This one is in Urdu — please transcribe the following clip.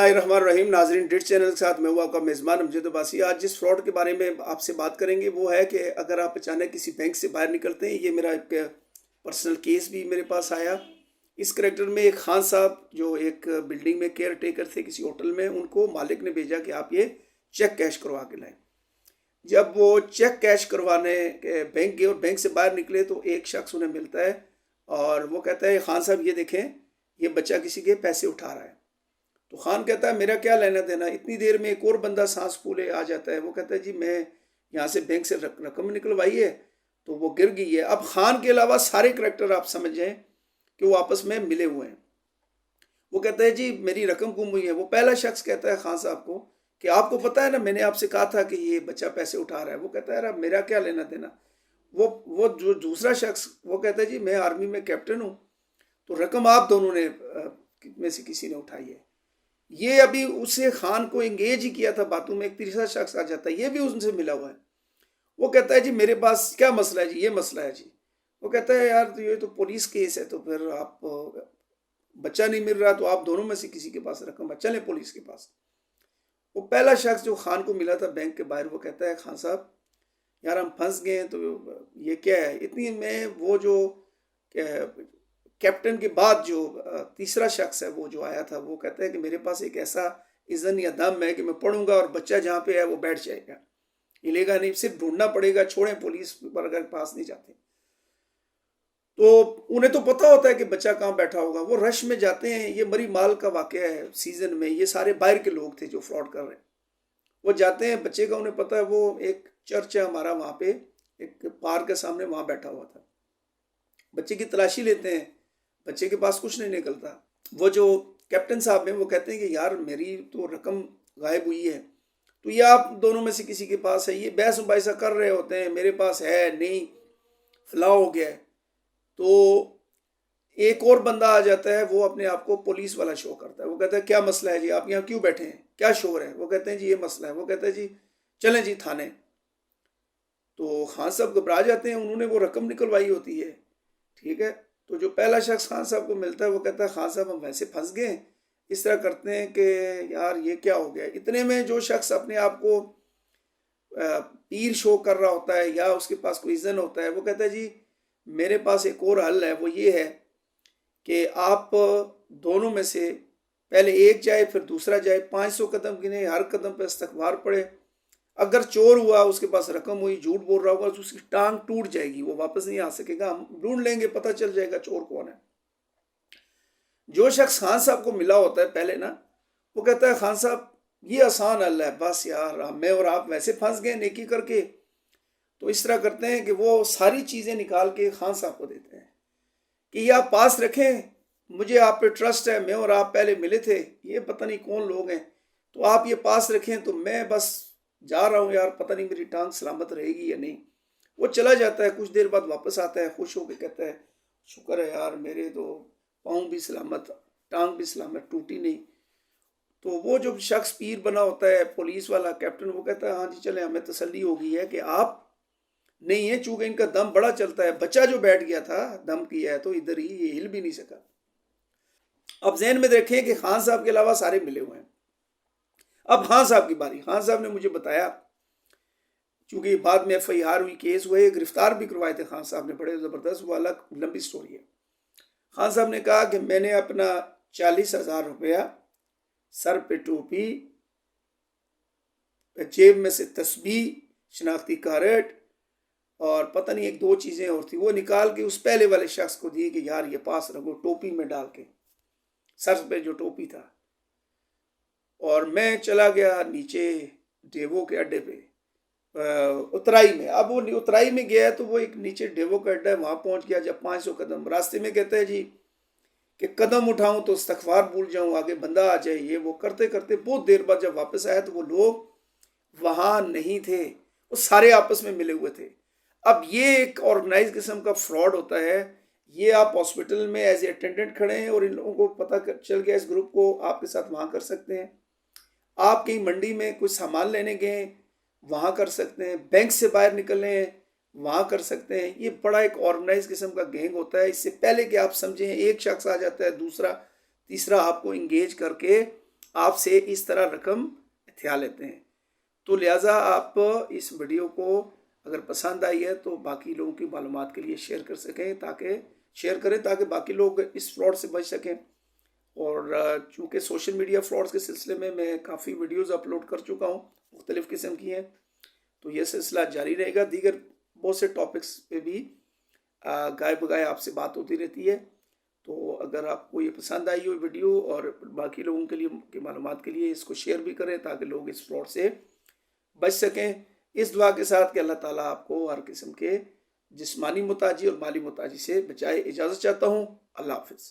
الرحمن الرحیم ناظرین ڈیٹ چینل کے ساتھ میں ہوں آپ کا میزبان امجد عباسی۔ آج جس فراڈ کے بارے میں آپ سے بات کریں گے وہ ہے کہ اگر آپ اچانک کسی بینک سے باہر نکلتے ہیں، یہ میرا ایک پرسنل کیس بھی میرے پاس آیا۔ اس کریکٹر میں ایک خان صاحب جو ایک بلڈنگ میں کیئر ٹیکر تھے کسی ہوٹل میں، ان کو مالک نے بھیجا کہ آپ یہ چیک کیش کروا کے لائیں۔ جب وہ چیک کیش کروانے بینک گئے اور بینک سے باہر نکلے تو ایک شخص انہیں ملتا ہے اور وہ کہتا ہے خان صاحب یہ دیکھیں، یہ بچہ کسی کے پیسے اٹھا رہا ہے۔ تو خان کہتا ہے میرا کیا لینا دینا۔ اتنی دیر میں ایک اور بندہ سانس پھولے آ جاتا ہے، وہ کہتا ہے جی میں یہاں سے بینک سے رقم نکلوائی ہے تو وہ گر گئی ہے۔ اب خان کے علاوہ سارے کریکٹر آپ سمجھ جائیں کہ وہ آپس میں ملے ہوئے ہیں۔ وہ کہتا ہے جی میری رقم گم ہوئی ہے۔ وہ پہلا شخص کہتا ہے خان صاحب کو کہ آپ کو پتہ ہے نا، میں نے آپ سے کہا تھا کہ یہ بچہ پیسے اٹھا رہا ہے۔ وہ کہتا ہے میرا کیا لینا دینا۔ وہ جو دوسرا شخص وہ کہتا ہے جی میں آرمی میں کیپٹن ہوں، تو رقم آپ دونوں نے میں سے کسی نے اٹھائی ہے۔ یہ ابھی اسے خان کو انگیج ہی کیا تھا باتوں میں۔ ایک تیسرا شخص آ جاتا ہے، یہ بھی ان سے ملا ہوا ہے۔ وہ کہتا ہے جی میرے پاس کیا مسئلہ ہے جی، یہ مسئلہ ہے جی۔ وہ کہتا ہے یار یہ تو پولیس کیس ہے، تو پھر آپ بچہ نہیں مل رہا تو آپ دونوں میں سے کسی کے پاس رقم چلیں پولیس کے پاس۔ وہ پہلا شخص جو خان کو ملا تھا بینک کے باہر، وہ کہتا ہے خان صاحب یار ہم پھنس گئے ہیں، تو یہ کیا ہے۔ اتنی میں وہ جو کیپٹن کے بعد جو تیسرا شخص ہے وہ جو آیا تھا، وہ کہتا ہے کہ میرے پاس ایک ایسا اذن یا دم ہے کہ میں پڑھوں گا اور بچہ جہاں پہ ہے وہ بیٹھ جائے گا، ہلے گا نہیں، صرف ڈھونڈنا پڑے گا، چھوڑیں پولیس پر اگر پاس نہیں جاتے۔ تو انہیں تو پتہ ہوتا ہے کہ بچہ کہاں بیٹھا ہوگا، وہ رش میں جاتے ہیں۔ یہ مری مال کا واقعہ ہے سیزن میں، یہ سارے باہر کے لوگ تھے جو فراڈ کر رہے ہیں۔ وہ جاتے ہیں، بچے کا انہیں پتہ ہے، وہ ایک چرچ ہے ہمارا وہاں پہ، ایک پارک کے سامنے، وہاں بیٹھا ہوا تھا۔ بچے کی تلاشی لیتے ہیں، بچے کے پاس کچھ نہیں نکلتا۔ وہ جو کیپٹن صاحب ہیں وہ کہتے ہیں کہ یار میری تو رقم غائب ہوئی ہے، تو یہ آپ دونوں میں سے کسی کے پاس ہے۔ یہ بحث مباحثہ کر رہے ہوتے ہیں، میرے پاس ہے نہیں، فلاں ہو گیا ہے۔ تو ایک اور بندہ آ جاتا ہے، وہ اپنے آپ کو پولیس والا شو کرتا ہے۔ وہ کہتا ہے کیا مسئلہ ہے جی، آپ یہاں کیوں بیٹھے ہیں، کیا شور ہے۔ وہ کہتے ہیں جی یہ مسئلہ ہے۔ وہ کہتا ہے جی چلیں جی تھانے۔ تو خان صاحب گھبرا جاتے ہیں، انہوں نے وہ رقم نکلوائی ہوتی ہے، ٹھیک ہے۔ تو جو پہلا شخص خان صاحب کو ملتا ہے وہ کہتا ہے خان صاحب ہم ویسے پھنس گئے ہیں، اس طرح کرتے ہیں کہ یار یہ کیا ہو گیا۔ اتنے میں جو شخص اپنے آپ کو پیر شو کر رہا ہوتا ہے یا اس کے پاس کوئی اذن ہوتا ہے، وہ کہتا ہے جی میرے پاس ایک اور حل ہے، وہ یہ ہے کہ آپ دونوں میں سے پہلے ایک جائے پھر دوسرا جائے، 500 قدم گنے، ہر قدم پہ استغفار پڑھے۔ اگر چور ہوا، اس کے پاس رقم ہوئی، جھوٹ بول رہا ہوگا تو اس کی ٹانگ ٹوٹ جائے گی، وہ واپس نہیں آ سکے گا، ہم ڈھونڈ لیں گے، پتہ چل جائے گا چور کون ہے۔ جو شخص خان صاحب کو ملا ہوتا ہے پہلے نا، وہ کہتا ہے خان صاحب یہ آسان حل ہے، بس یار میں اور آپ ویسے پھنس گئے نیکی کر کے، تو اس طرح کرتے ہیں کہ وہ ساری چیزیں نکال کے خان صاحب کو دیتے ہیں کہ یہ آپ پاس رکھیں، مجھے آپ پہ ٹرسٹ ہے، میں اور آپ پہلے ملے تھے، یہ پتہ نہیں کون لوگ ہیں، تو آپ یہ پاس رکھیں، تو میں بس جا رہا ہوں یار، پتہ نہیں میری ٹانگ سلامت رہے گی یا نہیں۔ وہ چلا جاتا ہے، کچھ دیر بعد واپس آتا ہے خوش ہو کے، کہتا ہے شکر ہے یار میرے تو پاؤں بھی سلامت، ٹانگ بھی سلامت، ٹوٹی نہیں۔ تو وہ جو شخص پیر بنا ہوتا ہے پولیس والا کیپٹن، وہ کہتا ہے ہاں جی چلیں، ہمیں تسلی ہو گئی ہے کہ آپ نہیں ہیں، چونکہ ان کا دم بڑا چلتا ہے، بچہ جو بیٹھ گیا تھا دم کیا ہے تو ادھر ہی، یہ ہل بھی نہیں سکا۔ اب ذہن میں دیکھیں کہ خان صاحب کے علاوہ سارے ملے ہوئے ہیں۔ اب خان صاحب کی باری، خان صاحب نے مجھے بتایا، چونکہ بعد میں ایف آئی آر ہوئی، کیس ہوئے، گرفتار بھی کروائے تھے خان صاحب نے، بڑے زبردست، وہ الگ لمبی سٹوری ہے۔ خان صاحب نے کہا کہ میں نے اپنا 40,000 روپیہ، سر پہ ٹوپی، جیب میں سے تسبیح، شناختی کارڈ اور پتہ نہیں ایک دو چیزیں اور تھی، وہ نکال کے اس پہلے والے شخص کو دیے کہ یار یہ پاس رکھو، ٹوپی میں ڈال کے، سر پہ جو ٹوپی تھا۔ اور میں چلا گیا نیچے ڈیوو کے اڈے پہ، اترائی میں۔ اب وہ اترائی میں گیا ہے تو وہ ایک نیچے ڈیوو کا اڈا ہے، وہاں پہنچ گیا۔ جب 500 قدم راستے میں کہتا ہے جی کہ قدم اٹھاؤں تو استغفار بھول جاؤں، آگے بندہ آ جائے، یہ وہ کرتے کرتے بہت دیر بعد جب واپس آیا تو وہ لوگ وہاں نہیں تھے، وہ سارے آپس میں ملے ہوئے تھے۔ اب یہ ایک آرگنائز قسم کا فراڈ ہوتا ہے۔ یہ آپ ہاسپٹل میں ایز اے اٹینڈنٹ کھڑے ہیں اور ان لوگوں کو پتہ چل گیا اس گروپ کو، آپ کے ساتھ وہاں کر سکتے ہیں۔ آپ کہیں منڈی میں کچھ سامان لینے گئے، وہاں کر سکتے ہیں، بینک سے باہر نکلنے ہیں، وہاں کر سکتے ہیں۔ یہ بڑا ایک آرگنائز قسم کا گینگ ہوتا ہے۔ اس سے پہلے کہ آپ سمجھیں، ایک شخص آ جاتا ہے، دوسرا تیسرا آپ کو انگیج کر کے آپ سے اس طرح رقم ہتھیا لیتے ہیں۔ تو لہٰذا آپ اس ویڈیو کو اگر پسند آئی ہے تو باقی لوگوں کی معلومات کے لیے شیئر کریں تاکہ باقی لوگ اس فراڈ سے بچ سکیں۔ اور چونکہ سوشل میڈیا فراڈز کے سلسلے میں کافی ویڈیوز اپلوڈ کر چکا ہوں، مختلف قسم کی ہیں، تو یہ سلسلہ جاری رہے گا۔ دیگر بہت سے ٹاپکس پہ بھی گائے بگائے آپ سے بات ہوتی رہتی ہے۔ تو اگر آپ کو یہ پسند آئی ہو ویڈیو اور باقی لوگوں کے لیے کی معلومات کے لیے اس کو شیئر بھی کریں تاکہ لوگ اس فراڈ سے بچ سکیں، اس دعا کے ساتھ کہ اللہ تعالیٰ آپ کو ہر قسم کے جسمانی محتاجی اور مالی محتاجی سے بچائے۔ اجازت چاہتا ہوں، اللہ حافظ۔